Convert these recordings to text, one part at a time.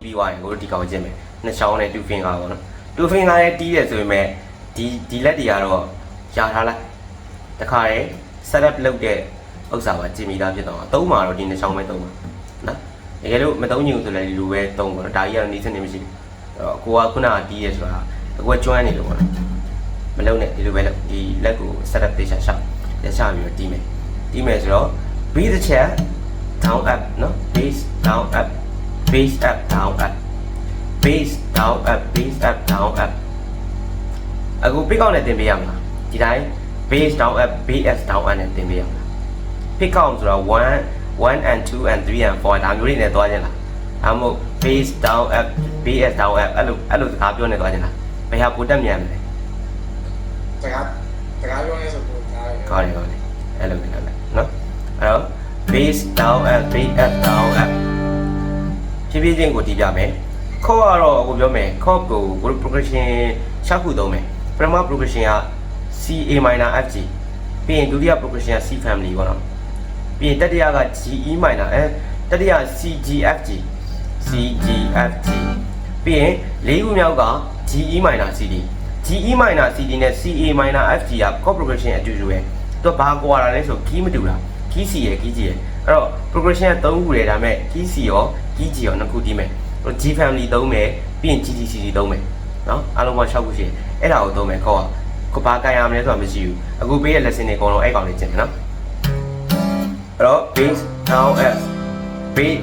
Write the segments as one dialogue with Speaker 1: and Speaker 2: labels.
Speaker 1: ပြီးသွားရင်ကိုတို့ဒီကောင်ကျင့်မယ်နှစ်ချောင်းနဲ့2 finger ပေါ့နော်2 finger နဲ့တီးရဆိုပေမဲ့ဒီလက်တွေကတော့ယာထားလိုက်တခါတည်း setup လုပ်တဲ့ဥစ္စာပါကြင်မိသားဖြစ်တော့သုံးမှာတော့ဒီနှစ်ချောင်းပဲသုံးပါနော်တကယ်လို့မသုံးညူဆိုလည်းဒီလိုပဲသုံးပါတော့ဒါကြီးကတော့နေစနစ်မရှိဘူးအဲ့တော့ကိုကခုနကတီးရဆိုတာအကွက်ကျွမ်းနေလို့ပေါ့နော်မလုံးနဲ့ဒီလိုပဲလုပ်ဒီလက်ကို setup တေချာရှောက်လက်ချပြီးတော့တီးမယ်ဆိုတော့ beat the chair down up နော် base down up base up down up base down up base up down up အခု pick out နဲ့သင်ပေးရမလားဒီတိုင်း base down up base down up နဲ့သင်ပေးရမလား pick out ဆိုတော့1 and 2 and 3 and 4ဒါမျိုးတွေနဲ့သွားခြင်းလားဒါမှမဟုတ် base down up base down up အဲ့လိုစကားပြောနေသွားခြင်းလားဘယ်ဟာပိုတက်မြန်မလဲ
Speaker 2: စကားပြောနေဆိုတော့
Speaker 1: ကောင်းတယ်အဲ့လိုပဲနော်အဲ့တော့ base down up base up down up ဖြည်းဖြည်းချင်းကိုတီးပြမယ်ခေါ့ကတော့အခုပြောမယ်ခေါ့ကို progression 6ခုသုံးမယ်ပထမ progression က C A minor F G ပြီးရင်ဒုတိယ progression က C family ပေါ့နော်ပြီးရင်တတိယက G E minor တတိယ C G F G C G F G ပြီးရင်၄ခုမြောက်က G E minor C D G E minor C D နဲ့ C A minor F G က chord progression အတူတူပဲသူကဘာကွာတာလဲဆို key မတူတာ key C ရယ် key G ရယ်အဲ့တော့ progression က3ခုလေဒါပေမဲ့ key C ရော key G ရော2ခုတီးမယ် G family သုံးမယ်ပြီးရင် GTC သုံးမယ်နော်အားလုံးပေါင်း6ခုရှိတယ်အဲ့ဒါကိုသုံးမယ်ခေါ့ကိုဘာကြိုင်ရမလဲဆိုတာမရှိဘူးအခုပေးတဲ့ lesson တွေအကုန်လုံးအဲ့ကောင်လေးကျင့်မယ်နော်အဲ့တော့ base down up base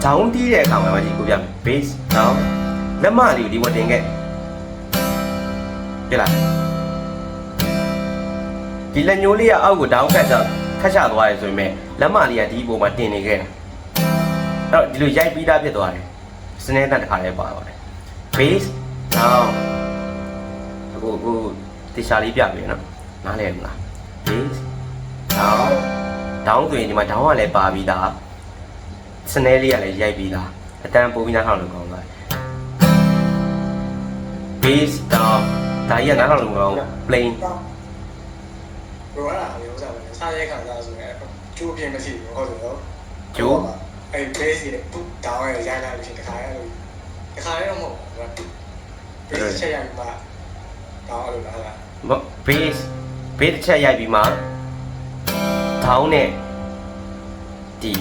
Speaker 1: down တီးတဲ့အခါမှာဒီကိုပြမယ် base down လက်မလေးကိုဒီဝတ်တင်ခဲ့ပြလားဒီလက်ညိုးလေးကအောက်ကို down ခတ်ချသွားတယ်ဆိုရင်လက်မလေးကဒီပုံမှာတင်နေခဲ့တာအဲ့တော့ဒီလိုရိုက်ပြီးသားဖြစ်သွားတယ်စနေတန်တစ်ခါလေးပါသွားတယ် base down အခုတေချာလေးပြပြီနော်နားလည်မလား base down ဆိုရင်ဒီမှာ down ကလည်းပါပြီးသားစနေလေးကလည်းရိုက်ပြီးသားအတန်းပို့ပြီးနားထောင်လို့ကောင်းသွားတယ် base down ဒါကြီးကနားထောင်လို့ကောင်း plain
Speaker 2: ဘောလာမျိုးစားတယ်စားရဲခံစားဆိုရင်ကျိုးပြင်းမရှိဘူးဟုတ်တယ်နော်
Speaker 1: ကျိုး
Speaker 2: အဲ့ base ရဲ့ down ရဲ့ရိုက်လိုက်လို့တခါရဲတော့မဟုတ်ဘူး base ချက်ရိုက်မှာdown လို့လား
Speaker 1: base ချက်ရိုက်ပြီးမှ down နဲ့ဒီ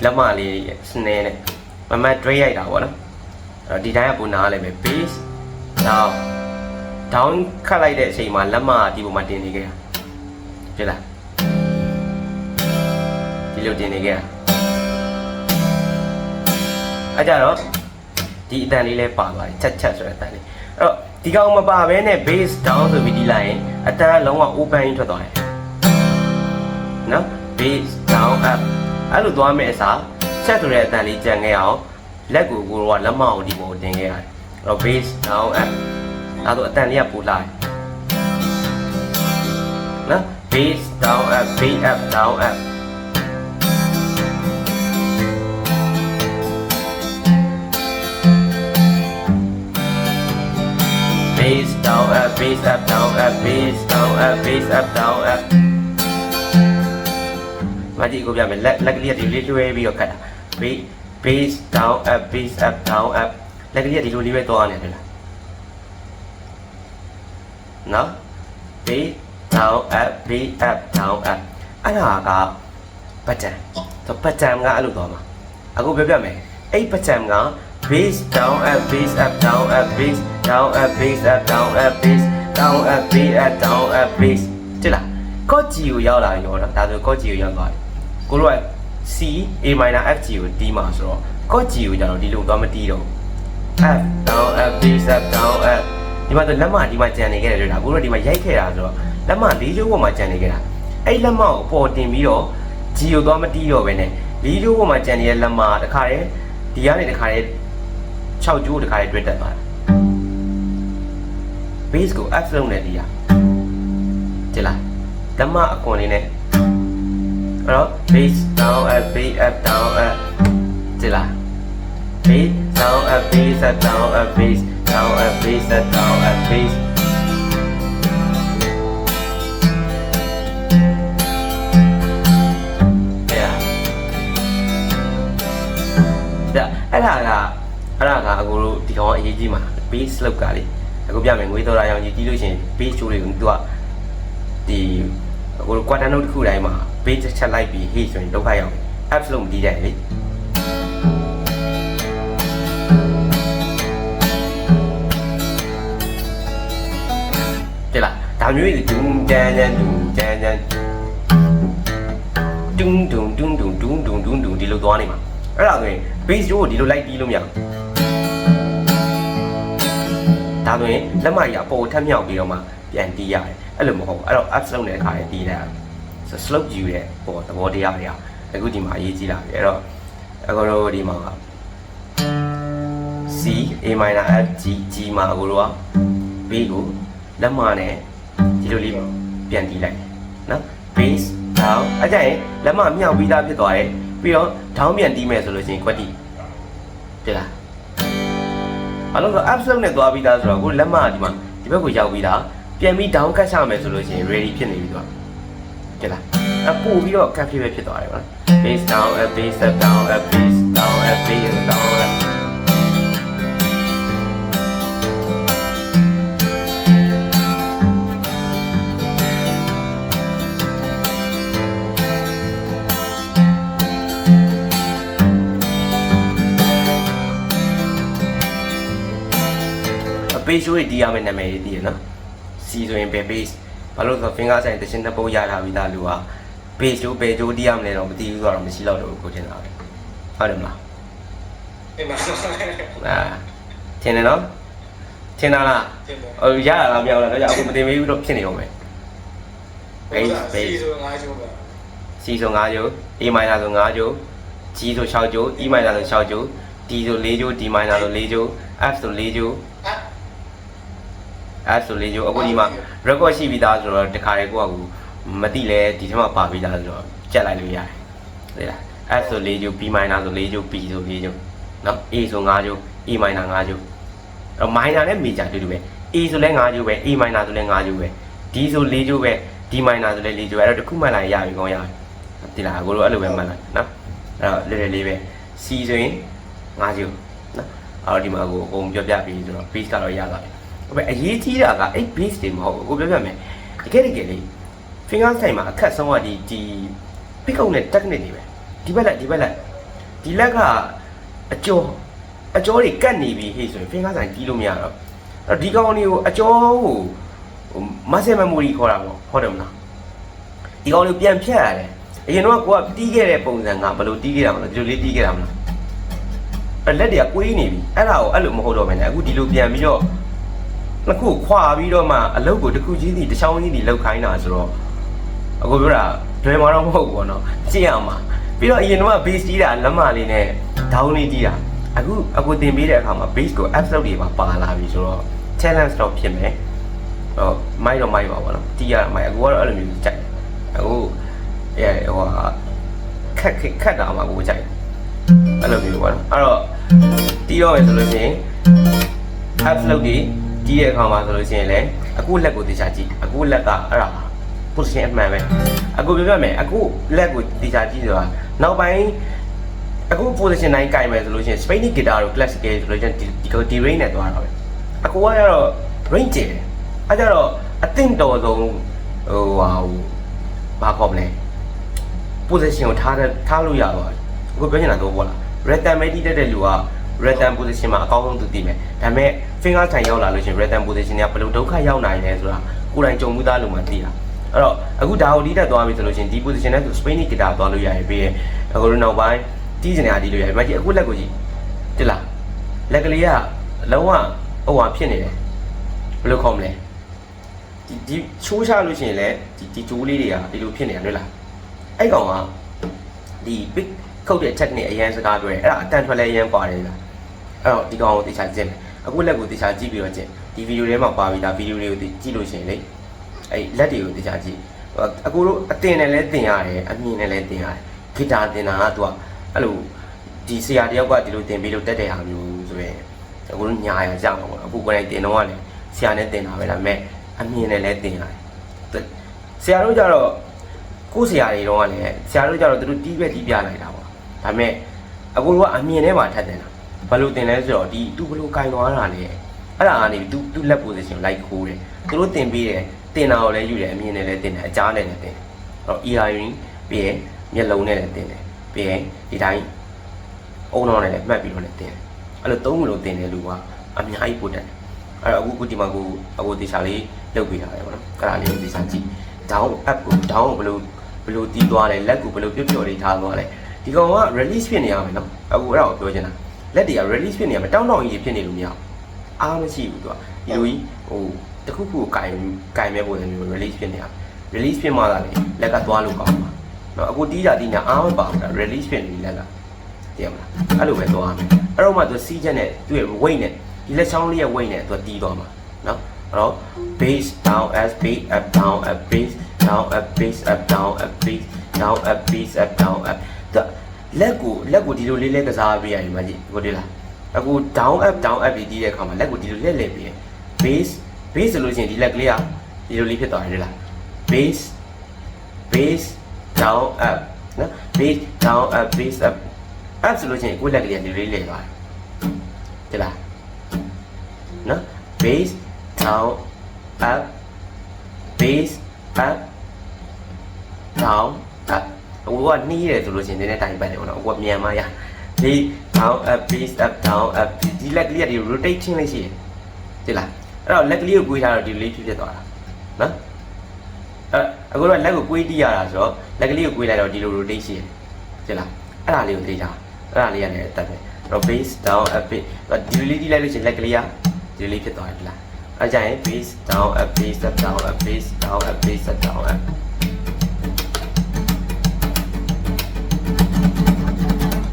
Speaker 1: လက်မလေးစနေနဲ့မတ် drag ရိုက်တာပေါ့နော်အဲ့တော့ဒီတိုင်းကပုံနားလဲပဲ base down ခတ်လိုက်တဲ့အချိန်မှာလက်မဒီပုံမှာတင်နေခဲ့တာဖြစ်လားဒီလိုတင်နေခဲ့တာအဲ့ကြတော့ဒီအတန်လေးလဲပါသွားတယ်ချက်ဆိုတဲ့အတန်လေးအဲ့တော့ဒီကောင်မပါဘဲနဲ့ base down ဆိုပြီးဒီလိုက်ရင်အတန်လုံးဝ open ထွက်သွားတယ်နော် base down up အဲ့လိုသွားမယ့်အစားချက်ဆိုတဲ့အတန်လေးကြံခဲ့အောင်လက်ကိုကိုတော့လက်မအောင်ဒီပုံတင်ခဲ့ရတယ်အဲ့တော့ base down up အဲ့တော့အတန်လေးကပိုလာတယ်နော် base down up base up down up base down up base up down up base down up base up down up မကြည့်ကိုပြမယ်လက်ကလေးကဒီလေးလွှဲပြီးတော့ခတ်တာ base down up base up down up လက်ကလေးကဒီလိုလေးပဲသွားနေတယ်လားနော် base down up base up down up အဲ့ဒါကပတ်တန်ပတ်တန်ကအဲ့လိုသွားမှာအခုပြောပြမယ်အဲ့ပတ်တန်က base down up base up down up base down up base up down up base down up base up down up base တိလားကော့ဂျီကိုရောက်လာရောဒါဆိုကော့ဂျီကိုရောက်သွားပြီကိုတို့က C A minor F G ကိုတီးမှာဆိုတော့ကော့ဂျီကိုကျတော့ဒီလိုသွားမတီးတော့ F down up base up down up ဒီမှာတော့လက်မဒီမှာကြံနေခဲ့တယ်လို့ဒါကိုတို့ဒီမှာရိုက်ခဲ့တာဆိုတော့လက်မ၄ကျိုးပေါ်မှာကြံနေခဲ့တာအဲ့လက်မကိုပေါ်တင်ပြီးတော့ G ကိုသွားမတီးတော့ပဲနဲ့၄ကျိုးပေါ်မှာကြံနေတဲ့လက်မတခါတည်းဒီကနေတခါတည်း6ကျိုးတခါတည်းတွေ့တက်သွားတာ base ကို F လုံးနဲ့တီးရကြည့်လားလက်မအခွန်လေးနဲ့အဲ့တော့ base down up base up down up ကြည့်လား base down up base up down up base down up base up down up base အဲ့ဒါက အခုတို့ဒီကောင်အရေးကြီးမှာ base လောက်ကလေအခုပြမယ်ငွေတော်တာရောင်ကြီးကြီးလို့ရှိရင် base ချိုးတွေကိုသူကဒီအခုတို့ quarter note တစ်ခုတိုင်းမှာ base ချက်လိုက်ပြီး hey ဆိုရင်ဒုက္ခရောက် apps လုံးမတီးတယ်လေတဲ့လားဒါမျိုးတွေဒူးတန်းတန်းဒူးတန်းတန်းဒုံဒုံဒုံဒုံဒုံဒုံဒုံဒုံဒီလိုသွားနေမှာအဲ့ဒါဆိုရင် base ကိုဒီလိုလိုက်တီးလို့မရဘူးဒါဆိုရင်လက်မကြီးအပေါ်ထက်မြောက်ပြီးတော့မှပြန်တီးရတယ်အဲ့လိုမဟုတ်ဘူးအဲ့တော့ up slope နဲ့ခါရတီးလိုက်ဆို slope ယူတဲ့ပေါ်သဘောတရားတွေအခုဒီမှာအရေးကြီးလာပြီအဲ့တော့အခုတို့ဒီမှာ C A minor F G G မှာအခုတို့က B ကိုလက်မနဲ့ဒီလိုလေးပြန်တီးလိုက်နော် base down အဲ့ကြရင်လက်မမြောက်ပြီးသားဖြစ်သွားတယ်ပြီးတော့ down ပြန်တီးမယ်ဆိုလို့ရှိရင် quad တီးတဲ့လားဘာလို့လဲ up slope နဲ့သွားပြီးသားဆိုတော့ကိုလက်မဒီမှာဒီဘက်ကိုရောက်ပြီးသားပြန်ပြီး down ကတ်ချမယ်ဆိုလို့ရှိရင် ready ဖြစ်နေပြီတော့တဲ့လားအပို့ပြီးတော့ cut ပဲဖြစ်သွားတယ်ဗောနော် base down up base up down up base down up base down up ဘေးရှိုးတွေတီးရမယ့်နာမည်တွေတည်ရနော် C ဆိုရင်ဘယ် base ဘာလို့ဆို finger sign တခြင်းတစ်ပုတ်ရထားပြီးသားလူက base ချိုးဘယ်ချိုးတီးရမလဲတော့မသိဘူးဆိုတော့မရှိတော့ဘူးကိုထင်တာပဲဟုတ်တယ်မလား
Speaker 2: တင်ပါ
Speaker 1: ထင်တယ်နော်ထင်တာလားဟိုရတာလားမရဘူးလားတော့အခုမတင်မေးဘူးတော့ဖြစ်နေအောင်ပဲ base
Speaker 2: base ဆို5ချိုးပါ
Speaker 1: C ဆို5ချိုး A minor ဆို5ချိုး G ဆို6ချိုး E minor ဆို6ချိုး D ဆို4ချိုး D minor ဆို4ချိုး F ဆို4ချိုးအဲ့ဆိုလေအခုဒီမှာ record ရှိပြီးသားဆိုတော့တခါတည်းကိုကမသိလဲဒီထဲမှာပါပြီးသားဆိုတော့ကြက်လိုက်လို့ရတယ်လေလားအဲ့ဆို4ချိုး B minor ဆို4ချိုး B ဆို4ချိုးနော် A ဆို5ချိုး E minor 5ချိုးအဲ့ minor နဲ့ major တူတူပဲ A ဆိုလဲ5ချိုးပဲ E minor ဆိုလဲ5ချိုးပဲ D ဆို4ချိုးပဲ D minor ဆိုလဲ4ချိုးပဲအဲ့တော့တစ်ခုမှလိုက်ရပြီကောင်းရပြီဒီလားကိုတို့အဲ့လိုပဲမှတ်လိုက်နော်အဲ့တော့လေးပဲ C ဆိုရင်5ချိုးနော်အဲ့တော့ဒီမှာကိုအကုန်ပြောပြပြီးဆိုတော့ base ကတော့ရသွားပြီအရေးကြီးတာကအဲ့ base တွေမဟုတ်ဘူးကိုပြောပြမယ်တကယ်လေး finger sign မှာအခက်ဆုံးကဒီ pick up နဲ့ technique တွေပဲဒီဘက်လက်ဒီလက်ကအကျော်တွေကတ်နေပြီဟေ့ဆိုရင် finger sign တီးလို့မရတော့အဲ့ဒီကောင်လေးကိုအကျော်ကို muscle memory ခေါ်တာပေါ့ဟုတ်တယ်မလားဒီကောင်လေးပြန်ဖြတ်ရတယ်အရင်တော့ကိုကတီးခဲ့တဲ့ပုံစံကဘယ်လိုတီးခဲ့တာမလဲဒီလိုလေးတီးခဲ့တာမလားအဲ့လက်တွေကကွေးနေပြီအဲ့ဒါကိုအဲ့လိုမဟုတ်တော့မယ်အခုဒီလိုပြန်ပြီးတော့နှစ်ခုခွာပြီးတော့မှအလုပ်ကိုတစ်ခုချင်းစီတစ်ချောင်းချင်းစီလောက်ခိုင်းတာဆိုတော့အခုပြောတာဒွယ်မှာတော့မဟုတ်ဘူးပေါ့နော်ကြည့်ရမှာပြီးတော့အရင်တော့ base တီးတာလက်မလေးနဲ့ down လေးတီးတာအခုတင်ပေးတဲ့အခါမှာ base ကို absolute တွေပါလာပြီဆိုတော့ challenge တော့ဖြစ်မယ်ဟိုမိုက်ပါပေါ့နော်တီးရမိုက်အခုကတော့အဲ့လိုမျိုးကြိုက်အခုဟိုခက်တာမှာကိုကြိုက်အဲ့လိုမျိုးပေါ့နော်အဲ့တော့တီးတော့မယ်ဆိုလို့ရှိရင် absolute တွေကြီးတဲ့အခါမှာဆိုလို့ရှိရင်လည်းအခုလက်ကိုတေချာကြည့်အခုလက်ကအဲ့ဒါ position အမှန်ပဲအခုပြောပြမယ်အခုလက်ကိုတေချာကြည့်ဆိုတာနောက်ပိုင်းအခု position 9ကင်မယ်ဆိုလို့ရှိရင် Spanish guitar တို့ classical ဆိုလို့ရှိရင်ဒီ range နဲ့သွားတာပဲအခုကကျတော့ range ကျတယ်အဲ့ကြတော့အသင့်တော်ဆုံးဘာခေါ်မလဲ position ကိုထားလို့ရတော့အခုပြောချင်တာတော့ပေါ့လား rhythm ပဲတီးတတ်တဲ့လူကrhythm position မှာအကောင်းဆုံးသူသိမယ်ဒါပေမဲ့ finger sign ရောက်လာလို့ရှိရင် rhythm position ကဘယ်လိုဒုက္ခရောက်နိုင်လဲဆိုတာကိုယ်တိုင်ကြုံမှုသားလို့မှသိတာအဲ့တော့အခုဒါကိုတီးတတ်သွားပြီဆိုလို့ရှိရင်ဒီ position နဲ့ဆို Spanish guitar သွားလို့ရတယ်ပြီးရင်အခုနောက်ပိုင်းတီးစင်တာတီးလို့ရတယ်မကြီးအခုလက်ကိုကြည့်တိလားလက်ကလေးကလုံးဝဟိုဟာဖြစ်နေတယ်ဘယ်လိုခေါ်မလဲဒီချိုးချလို့ရှိရင်လည်းဒီကျိုးလေးတွေကဒီလိုဖြစ်နေတာတွေ့လားအဲ့ကောင်ကဒီ big ခုတ်တဲ့ technique အရင်စကားပြောတယ်အဲ့ဒါအတန်ထွက်လဲအရင်ပါတယ်လားအဲ့တော့ဒီကောင်ကိုတေချာကြည့်မယ်အခုလက်ကိုတေချာကြည့်ပြီးတော့ကြည့်ဒီဗီဒီယိုထဲမှာပါပြီးသားဗီဒီယိုလေးကိုကြည့်လို့ရှိရင်လေအဲ့လက်တွေကိုတေချာကြည့်အခုတို့အတင်နဲ့လဲတင်ရတယ်အမြင်နဲ့လဲတင်ရတယ်ဂီတာတင်တာကသူကအဲ့လိုဒီဆရာတယောက်ကဒီလိုတင်ပြီးလို့တက်တဲ့ဟာမျိုးဆိုရင်အခုတို့ညာရကြမှာပေါ့အခုကိုယ်တိုင်တင်တော့ကလည်းဆရာနဲ့တင်တာပဲဒါပေမဲ့အမြင်နဲ့လဲတင်ရတယ်ဆရာတို့ကြတော့ကိုယ်ဆရာတွေတော့ကလည်းဆရာတို့ကြတော့သူတို့တီးပဲတီးပြလိုက်တာပေါ့ဒါပေမဲ့အခုတို့ကအမြင်ထဲမှာထပ်တင်တာ ဘယ်လိုတင်လဲဆိုတော့ဒီသူဘယ်လိုကင်သွားတာလဲအဲ့ဒါကနေသူလက် position လိုက်ခိုးတယ်သူတို့တင်ပြီးတယ်တင်တာကိုလည်းယူတယ်အမြင်နဲ့လည်းတင်တယ်အကြားနဲ့လည်းတင်တယ်အဲ့တော့ earring ပြီးရင်မျက်လုံးနဲ့လည်းတင်တယ်ပြီးရင်ဒီတိုင်းအုံတော်နဲ့လည်းမှတ်ပြီးတော့လည်းတင်တယ်အဲ့လိုသုံးခုလုံးတင်တယ်လူကအများကြီးပို့တယ်အဲ့တော့အခုဒီမှာအခုတေချာလေးလုပ်ပေးထားတယ်ပေါ့နော်အဲ့ဒါလေးကိုတေချာကြည့် down up ကို down ကိုဘယ်လိုတီးသွားလဲလက်ကိုဘယ်လိုပျော့ပျော့လေးထားသွားလဲဒီကောင်က release ဖြစ်နေရမယ်နော်အခုအဲ့ဒါကိုပြောချင်တာလက်တွေက release ဖြစ်နေရမယ်တောင်းတောင်းကြီးဖြစ်နေလို့မရအားမရှိဘူးသူကဒီလိုကြီးဟိုတခုခုကိုကင်မဲ့ပုံစံမျိုး release ဖြစ်နေရ release ဖြစ်မှသာလေလက်ကသွားလို့ကောင်းပါနော်အခုတီးတာအားမပါဘူးဒါ release ဖြစ်နေလက်ကသိရမလားအဲ့လိုပဲသွားရမယ်အဲ့တော့မှသူစီးချက်နဲ့သူ့ရဲ့ weight နဲ့ဒီလက်ချောင်းလေးရဲ့ weight နဲ့သူတီးသွားမှာနော်အဲ့တော့ base down up base up down up base down up base up down up base down up base up down up လက်ကိုဒီလိုလေးကစားပေးရရင်မကြီးဟုတ်တယ်လားအခု down up ပြီးတီးတဲ့အခါမှာလက်ကိုဒီလိုလက်ပြီး base ဆိုလို့ရှိရင်ဒီလက်ကလေးကဒီလိုလေးဖြစ်သွားတယ်လား base down up နော် base down up base up up ဆိုလို့ရှိရင်ကိုယ့်လက်ကလေးကဒီလိုလေးလဲသွားတယ်လားနော် base down up base up down up ဟိုကနှီးတယ်ဆိုလို့ရှိရင်နည်းနည်းတိုင်ပတ်တယ်ပေါ့နော်ဟိုကမြန်မှရဒီ down up base up down up ဒီလက်ကလေးကဒီ rotating လေးရှိတယ်သိလားအဲ့တော့လက်ကလေးကိုကွေးထားတော့ဒီလိုလေးဖြစ်သွားတာနော်အခုတော့လက်ကိုကွေးတီးရတာဆိုတော့လက်ကလေးကိုကွေးလိုက်တော့ဒီလို rotate ရှိတယ်သိလားအဲ့ဒါလေးကိုသိတာအဲ့ဒါလေးကလည်းတက်တယ်အဲ့တော့ base down up ဒီလိုလေးတီးလိုက်လို့ရှိရင်လက်ကလေးကဒီလိုလေးဖြစ်သွားတယ်လားအဲ့ကြရင် base down up base up down up base down up base up down up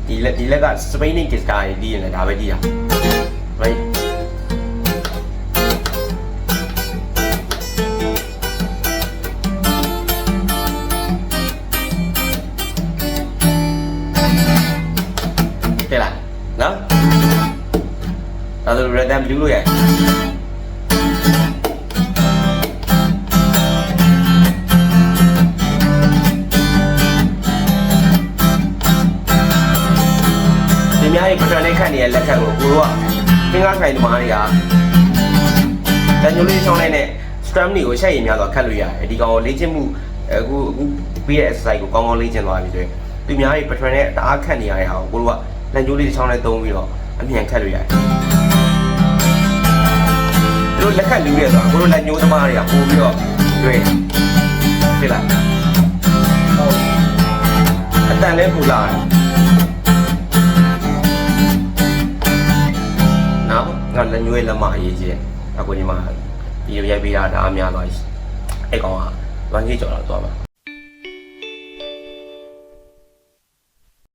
Speaker 1: ဒီလက်က spinning kick ကတီးရင်လည်းဒါပဲတီးတာ right 对啦，喏，那都 rhythm 溜了耶。ဒီများကြီး pattern နဲ့ခတ်နေတဲ့လက်ခတ်ကိုကိုတို့ကသင်္ကားခိုင်သမားတွေကတန်ညိုလေးချောင်းလိုက်နဲ့ strum တွေကိုချက်ရည်များတော့ခတ်လို့ရတယ်ဒီကောင်ကိုလေ့ကျင့်မှုအခုပြီးတဲ့ exercise ကိုကောင်းကောင်းလေ့ကျင့်သွားပြီဆိုရင်ဒီများကြီး pattern နဲ့တအားခတ်နေရတဲ့ဟာကိုကိုတို့ကလက်ညိုလေးချောင်းလိုက်သုံးပြီးတော့အမြန်ခတ်လို့ရတယ်တို့လက်ခတ်လူရဲဆိုတော့ကိုတို့လက်ညိုသမားတွေကပို့ပြီးတော့တွေ့ဖြစ်လားဟုတ်အတန်လေးပူလာတယ်ငါလက်ညွှဲလက်မအရေးကြီးတယ်အခုဒီမှာဗီဒီယိုရိုက်ပေးတာဒါအများသွားပြီအဲ့ကောင်က1Kကျော်တော့သွားမှာ